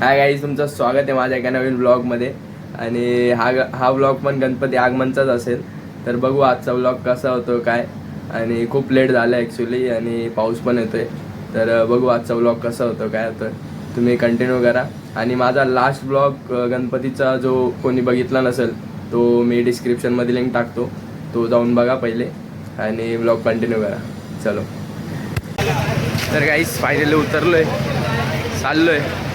Hi guys, तुमचं स्वागत आहे माझ्या एका नवीन ब्लॉगमध्ये. आणि हा ब्लॉग पण गणपती आगमनचाच असेल. तर बघू आजचा ब्लॉग कसा होतो काय. आणि खूप लेट झालं ॲक्च्युली आणि पाऊस पण येतोय. तर बघू आजचा ब्लॉग कसा होतो काय होतं, तुम्ही कंटिन्यू करा. आणि माझा लास्ट ब्लॉग गणपतीचा जो कोणी बघितला नसेल तो मी डिस्क्रिप्शनमध्ये लिंक टाकतो, तो जाऊन बघा पहिले आणि ब्लॉग कंटिन्यू करा. चलो. तर गाईज फायनली उतरलो आहे, चाललो आहे.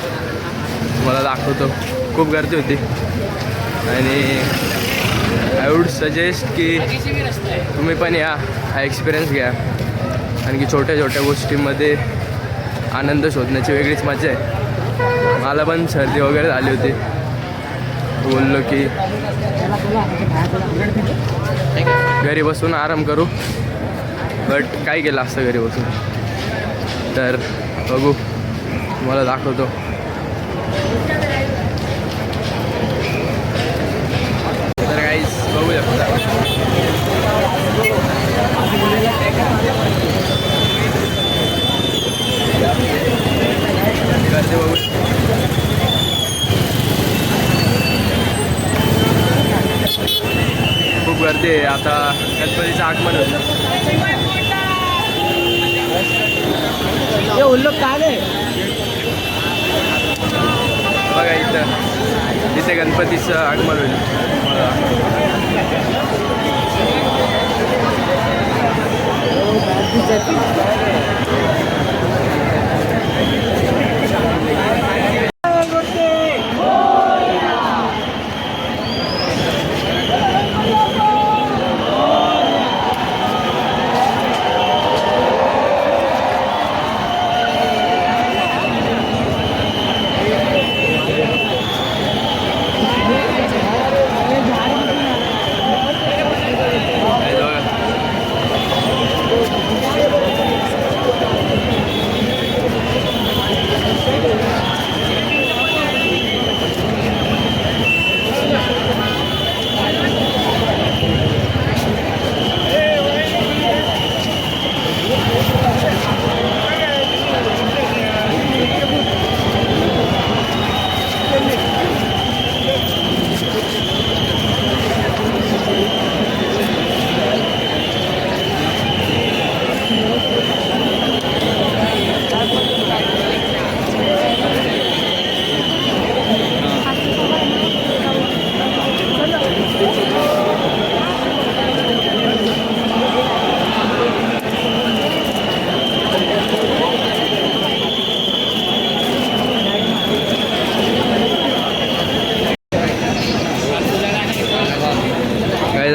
मला दाखवतो. खूप गर्दी होती आणि आय वूड सजेस्ट की तुम्ही पण या, हा एक्सपिरियन्स घ्या. आणखी छोट्या छोट्या गोष्टींमध्ये आनंद शोधण्याची वेगळीच मजा आहे. मला पण सर्दी वगैरे झाली होती, बोललो की घरी बसून आराम करू, बट काय केलं असतं घरी बसून. तर बघू, तुम्हाला दाखवतो. तर गाईस बघू शकता, गर्दी बघू. खूप गर्दी आहे. आता गणपतीचं आगमन होतं. बघा इथे गणपतीचं आगमन होईल.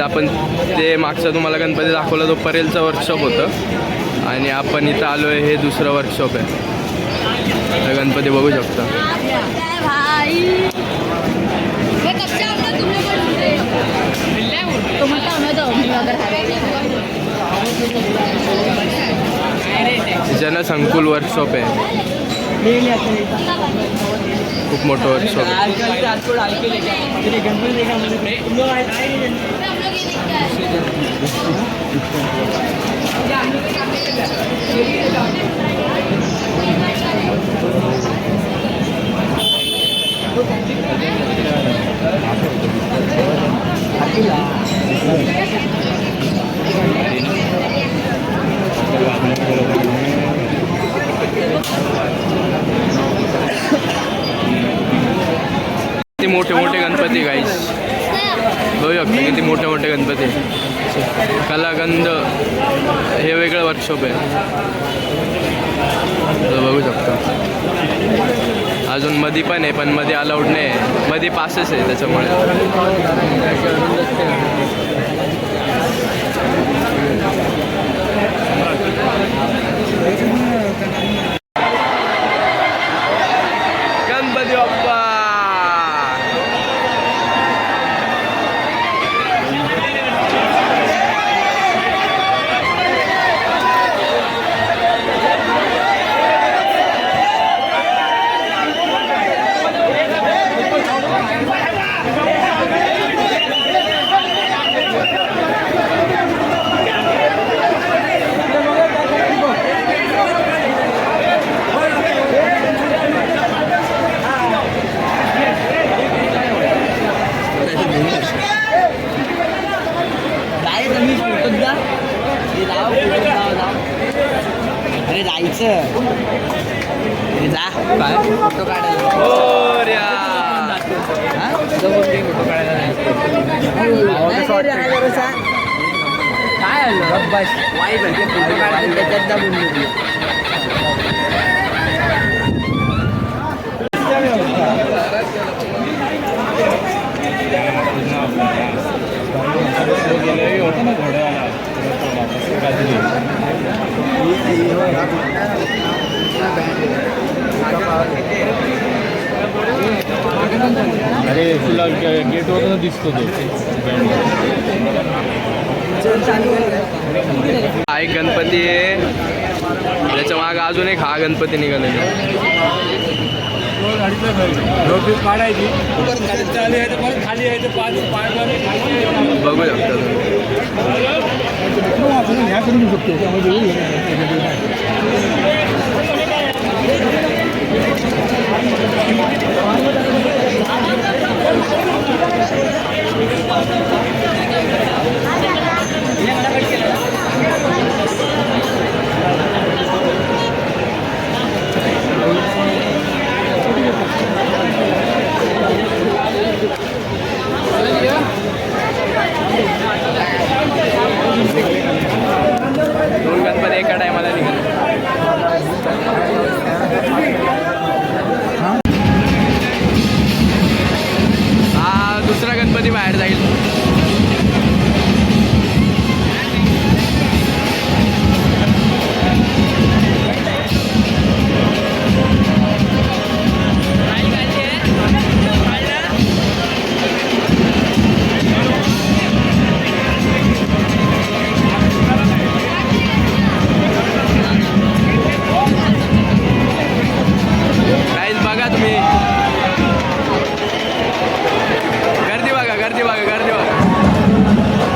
आपण ते मागचा तुम्हाला गणपती दाखवला तो परेलचं वर्कशॉप होतं आणि आपण इथं आलो आहे, हे दुसरं वर्कशॉप आहे. तर गणपती बघू शकता. जनसंकुल वर्कशॉप आहे, खूप मोठं वर्कशॉप आहे. किती मोठे मोठे गणपती गाईस, बघू शकता किती मोठे मोठे गणपती. कलागंध हे वेगळं वर्कशॉप आहे, बघू शकता. अजून मध्ये पण आहे, पण मध्ये अलाउड नाही आहे, मध्ये पासेस आहे त्याच्यामुळे. गणपती बाप्पा. काय आलं बस वाई म्हणजे त्याच्यात दाबून होता ना घोड्यावाला अरे तुला गेटवर दिसतो तो हा एक गणपती आहे, त्याच्या मागे अजून एक हा गणपती निघालेला काढायची खाली यायचं बघू शकता ह्या करू शकतो दोन गणपती एका टायमाला निघाले. हा दुसरा गणपती बाहेर जाईल. बघा तुम्ही गर्दी बघा गर्दी बघा गर्दी बघा.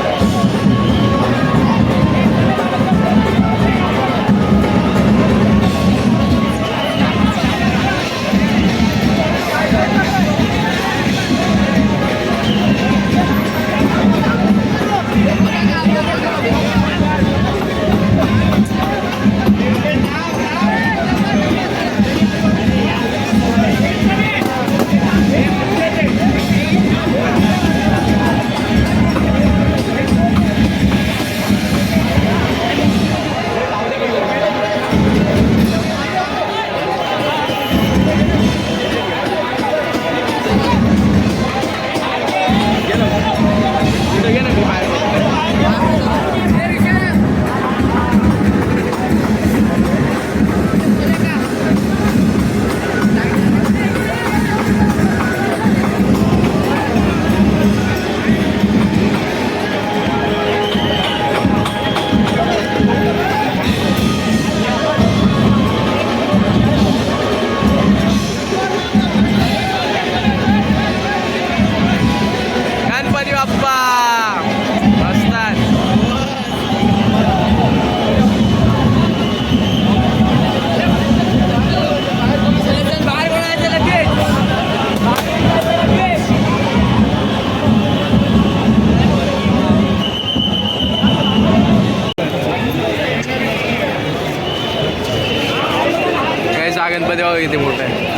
गणपती बघा किती मोठा आहे.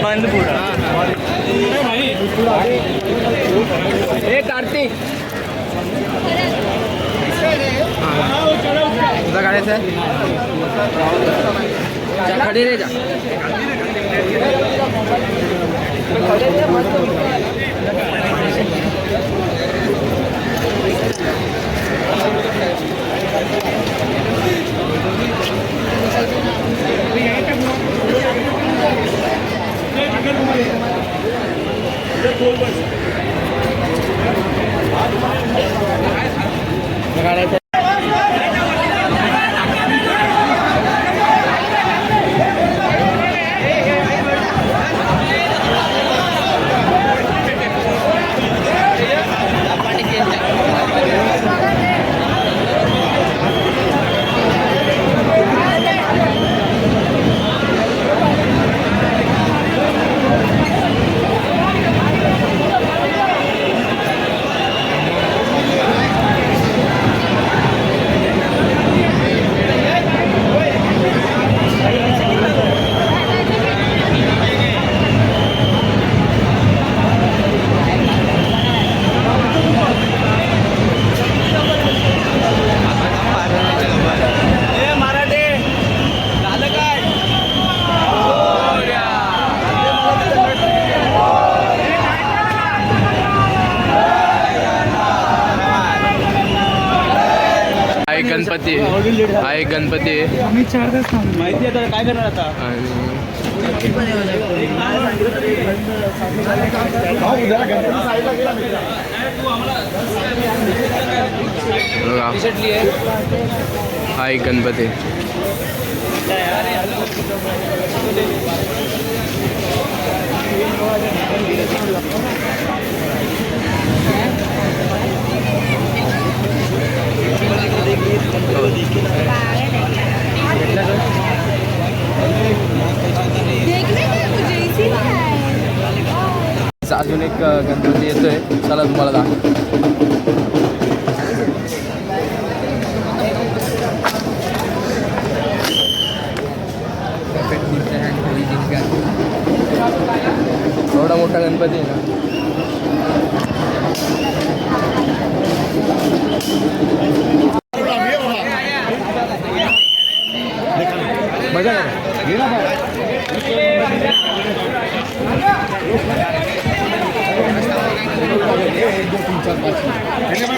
बंद पुढं कार्तिक तुझा काढायचा आहे खडी रे जा काढायचं गणपती आहे. हा एक गणपती आहे आम्ही 4 तास माहिती आहे काय करणार आता. आणि बघा, हा एक गणपती आहे. अजून एक गणपती येतोय, चला तुम्हाला दाखव. एवढा मोठा गणपती आहे ना. बघा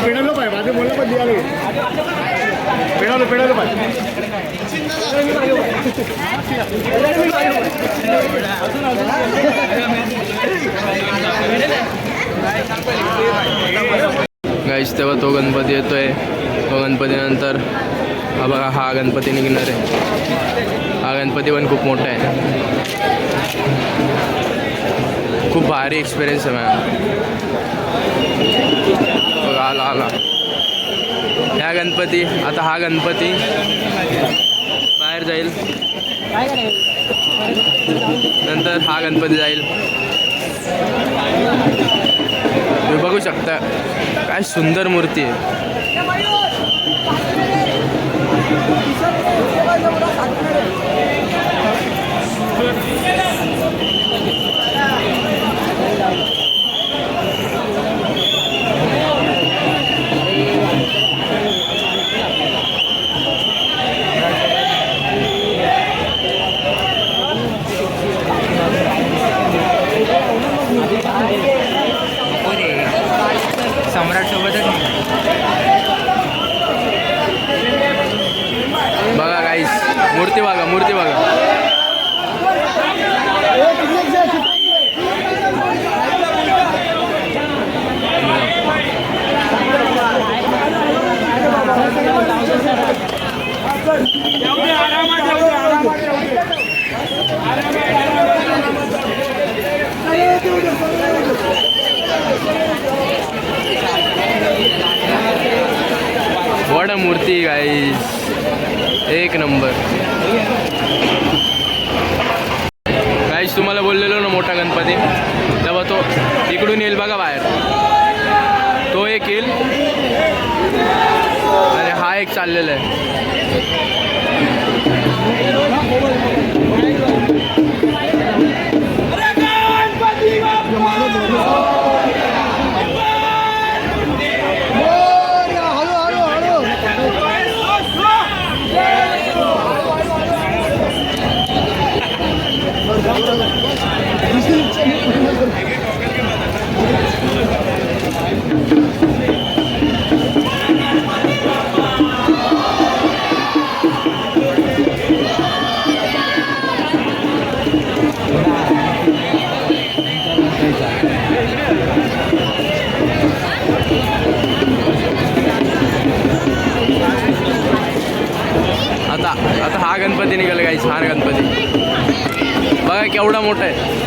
पेढालो पाहिजे माझे मुलं पण दिवाले पेढालो पाहिजे. गाईस तेव्हा तो गणपती येतोय. तो गणपतीनंतर हा बघा, हा गणपती निघणार आहे. हा गणपती पण खूप मोठा आहे. खूप भारी एक्सपिरियन्स आहे माझा. बघा आला आला ह्या गणपती. आता हा गणपती बाहेर जाईल, नंतर हा गणपती जाईल. तुम्ही बघू शकता काय सुंदर मूर्ती आहे. सम्राट सोबतच बघा गाईस, मूर्ती बघा, मूर्ती बघा. वड मूर्ती गाईस, एक नंबर. गाईस तुम्हाला बोललेलो ना मोठा गणपती, तेव्हा तो इकडून येईल बघा बाहेर. तो एक येईल आणि हा एक चाललेला आहे. आता हा गणपती निघाला गाईस. हा गणपती बघा केवढा मोठा आहे.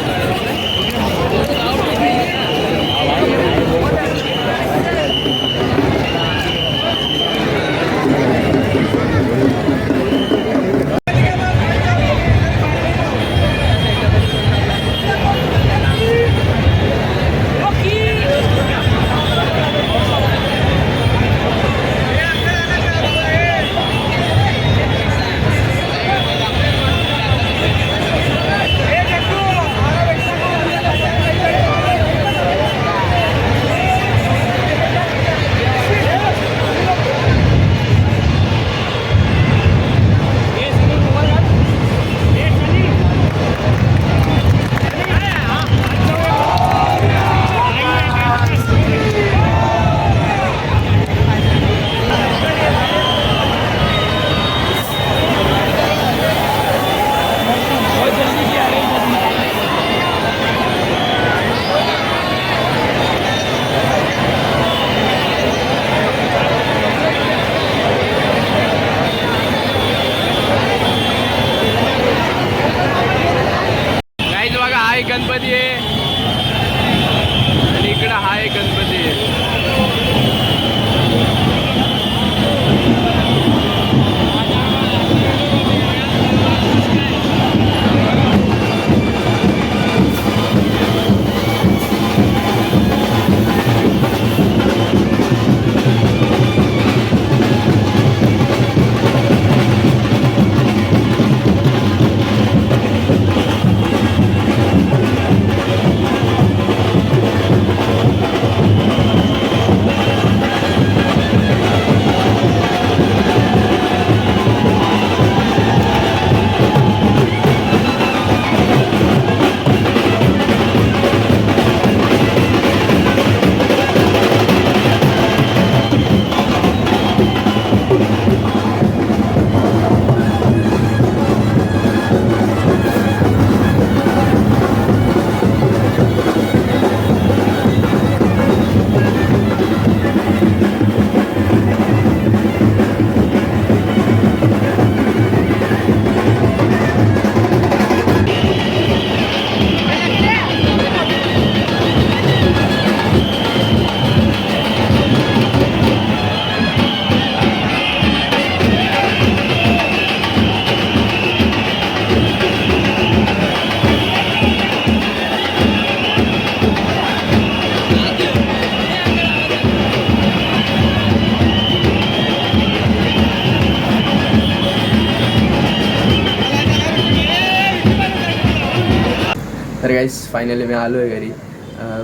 तर गाईस फायनली मी आलो आहे घरी.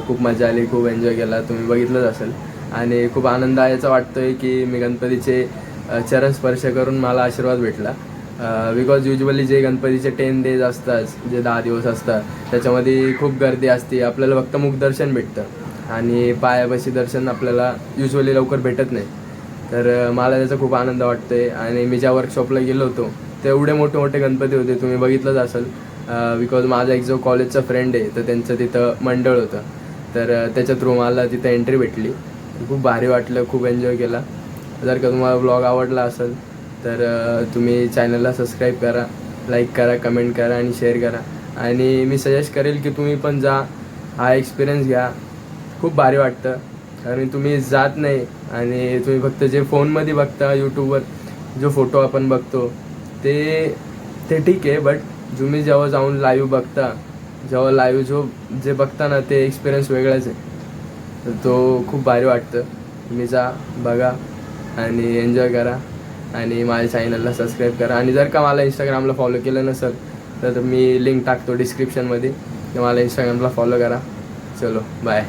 खूप मजा आली, खूप एन्जॉय केला, तुम्ही बघितलंच असेल. आणि खूप आनंद याचा वाटतो आहे की मी गणपतीचे चरण स्पर्श करून मला आशीर्वाद भेटला. बिकॉज युजली जे गणपतीचे 10 days असतात, जे 10 दिवस असतात, त्याच्यामध्ये खूप गर्दी असते. आपल्याला फक्त मुखदर्शन भेटतं आणि पायापाशी दर्शन आपल्याला युजली लवकर भेटत नाही. तर मला त्याचा खूप आनंद वाटतो आहे. आणि मी ज्या वर्कशॉपला गेलो होतो ते एवढे मोठे मोठे गणपती होते, तुम्ही बघितलंच असेल. बिकॉज माझा एक जो कॉलेजचा फ्रेंड आहे तर त्यांचं तिथं मंडळ होतं, तर त्याच्या थ्रू मला तिथं एंट्री भेटली. खूप भारी वाटलं, खूप एन्जॉय केला. जर का तुम्हाला ब्लॉग आवडला असेल तर तुम्ही चॅनलला सबस्क्राईब करा, लाईक करा, कमेंट करा आणि शेअर करा. आणि मी सजेस्ट करेल की तुम्ही पण जा, हा एक्सपिरियन्स घ्या. खूप भारी वाटतं, कारण तुम्ही जात नाही आणि तुम्ही फक्त जे फोनमध्ये बघता, यूट्यूबवर जो फोटो आपण बघतो ते ठीक आहे, बट तुम्ही जेव्हा जाऊन लाईव्ह बघता, जेव्हा लाईव्ह जे बघता ना, ते एक्सपिरियन्स वेगळाच आहे. तर तो खूप भारी वाटतं. तुम्ही जा, बघा आणि एन्जॉय करा आणि माझ्या चॅनलला सबस्क्राईब करा. आणि जर का मला इंस्टाग्रामला फॉलो केलं नसेल तर मी लिंक टाकतो डिस्क्रिप्शनमध्ये, तर मला इंस्टाग्रामला फॉलो करा. चलो बाय.